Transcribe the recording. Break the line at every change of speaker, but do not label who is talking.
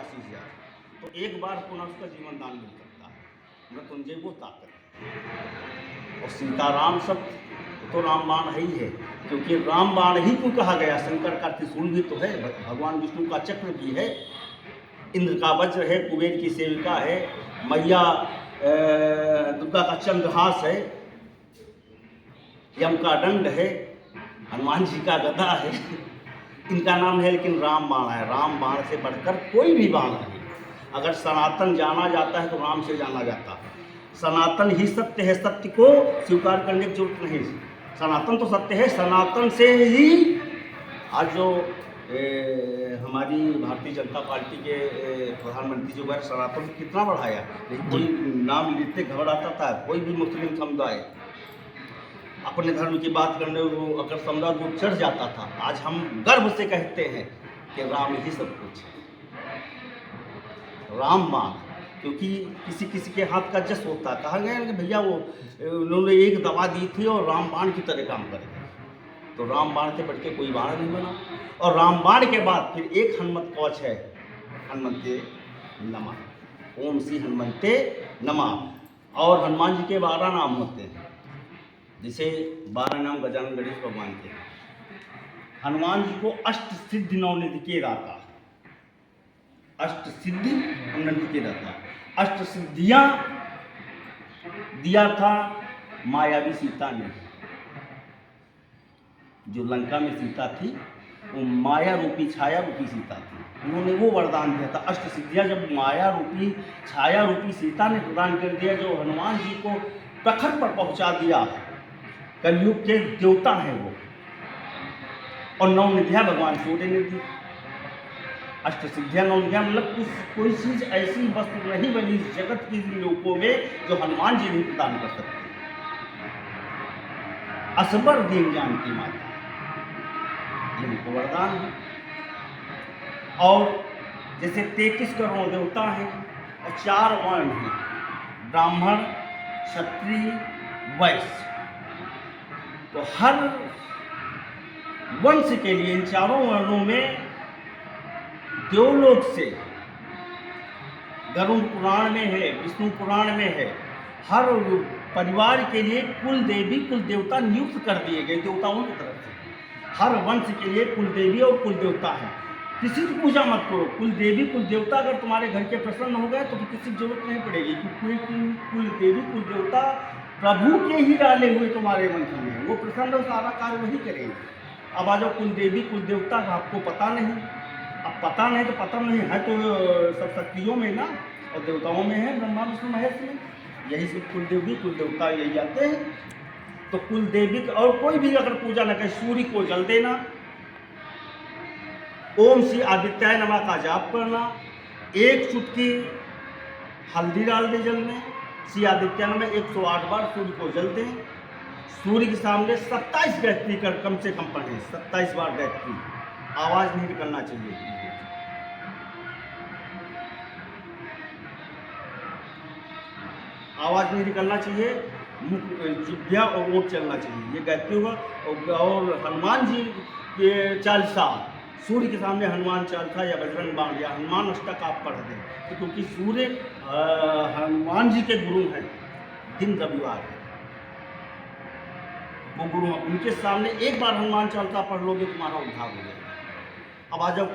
आशीष जाए तो एक बार पुनः उसका जीवन दान मिल सकता है। मृत्युंजय वो ताकत है। और सीताराम शब्द तो रामबाण है ही है, क्योंकि रामबाण ही क्यों कहा गया। शंकर का त्रिशूल भी तो है, भगवान विष्णु का चक्र भी है, इंद्र का वज्र है, कुबेर की सेविका है, मैया दुर्गा का चंद्रहास है, यम का दंड है, हनुमान जी का गदा है। इनका नाम है, लेकिन राम बाण है। राम बाण से बढ़कर कोई भी बाण नहीं। अगर सनातन जाना जाता है तो राम से जाना जाता है। सनातन ही सत्य है, सत्य को स्वीकार करने की जरूरत नहीं। सनातन तो सत्य है, सनातन से ही आज जो हमारी भारतीय जनता पार्टी के प्रधानमंत्री जो है, सनातन कितना बढ़ाया। लेकिन कोई नाम लेते घबराता था। कोई भी मुस्लिम समुदाय अपने धर्म की बात करने वो अगर समुदाय को चढ़ जाता था। आज हम गर्व से कहते हैं कि राम ही सब कुछ है, राम बाण। क्योंकि किसी किसी के हाथ का जस होता है। कहा गया कि भैया वो उन्होंने एक दवा दी थी और रामबाण की तरह काम करेगा। तो रामबाण से बढ़ के कोई बाण नहीं बना। और रामबाण के बाद फिर एक हनुमत कवच है, हनुमंते नमः, ओम श्री हनुमंते नमः। और हनुमान जी के 12 नाम होते हैं, जिसे 12 नाम गजानन गणेश भगवान के। हनुमान जी को अष्ट सिद्धि नवनिधि के दाता, अष्ट सिद्धि नवनिधि के दाता। अष्ट सिद्धियां दिया था मायावी सीता ने। जो लंका में सीता थी वो माया रूपी छाया रूपी सीता थी। उन्होंने वो वरदान दिया था। अष्ट सिद्धियां जब माया रूपी छाया रूपी सीता ने प्रदान कर दिया, जो हनुमान जी को प्रखर पर पहुंचा दिया। कलयुग के देवता हैं वो। और नवनिधियां भगवान सूर्य ने दी। अष्ट सिद्धियां नवनिधियां मतलब कोई चीज ऐसी वस्तु नहीं बनी जगत की लोगों में जो हनुमान जी नहीं प्रदान कर सकते। असबर दीन जान की माता, इनको वरदान है। और जैसे 33 करोड़ देवता हैं और 4 वर्ण हैं, ब्राह्मण क्षत्रिय वैश्य। तो हर वंश के लिए इन चारों वर्णों में देवलोक से, गरुड़ पुराण में है, विष्णु पुराण में है, हर परिवार के लिए कुल देवी कुल देवता नियुक्त कर दिए गए देवताओं की तरफ से। हर वंश के लिए कुल देवी और कुल देवता है। किसी की पूजा मत करो। कुल देवी कुल देवता अगर तुम्हारे घर के प्रसन्न हो गए तो किसी की जरूरत नहीं पड़ेगी, क्योंकि कुल देवी कुल देवता प्रभु के ही डाले हुए तुम्हारे वंश में, वो प्रसन्न सारा कार्य वही करेंगे। अब आ जाओ कुल देवी कुल देवता, आपको पता नहीं। अब पता नहीं तो पता नहीं है तो सब शक्तियों में ना, और देवताओं में है, ब्रह्मा विष्णु महेश में। यही सब कुल देवी कुल देवता यही आते हैं। तो कुल देवी और कोई भी अगर पूजा न करे, सूर्य को जल देना, ओम श्री आदित्याय नमः का जाप करना, एक चुटकी हल्दी डाल दे जल में, श्री आदित्य नमः 108 बार सूर्य को जल दें। सूर्य के सामने 27 गायत्री कर कम से कम पढ़ें, 27 बार गायत्री। आवाज नहीं निकलना चाहिए। आवाज नहीं निकलना चाहिए, जिह्वा और ओठ चलना चाहिए, ये गायत्री होगा। और हनुमान जी के चालीसा, सूर्य के सामने हनुमान चालीसा या बजरंग बाण या हनुमान अष्टक आप पढ़ दें, तो क्योंकि सूर्य हनुमान जी के गुरु हैं। दिन रविवार है, वो गुरु हैं, उनके सामने एक बार हनुमान चालीसा पढ़ लोगे तुम्हारा उद्धार हो जाएगा। अब आ जाओ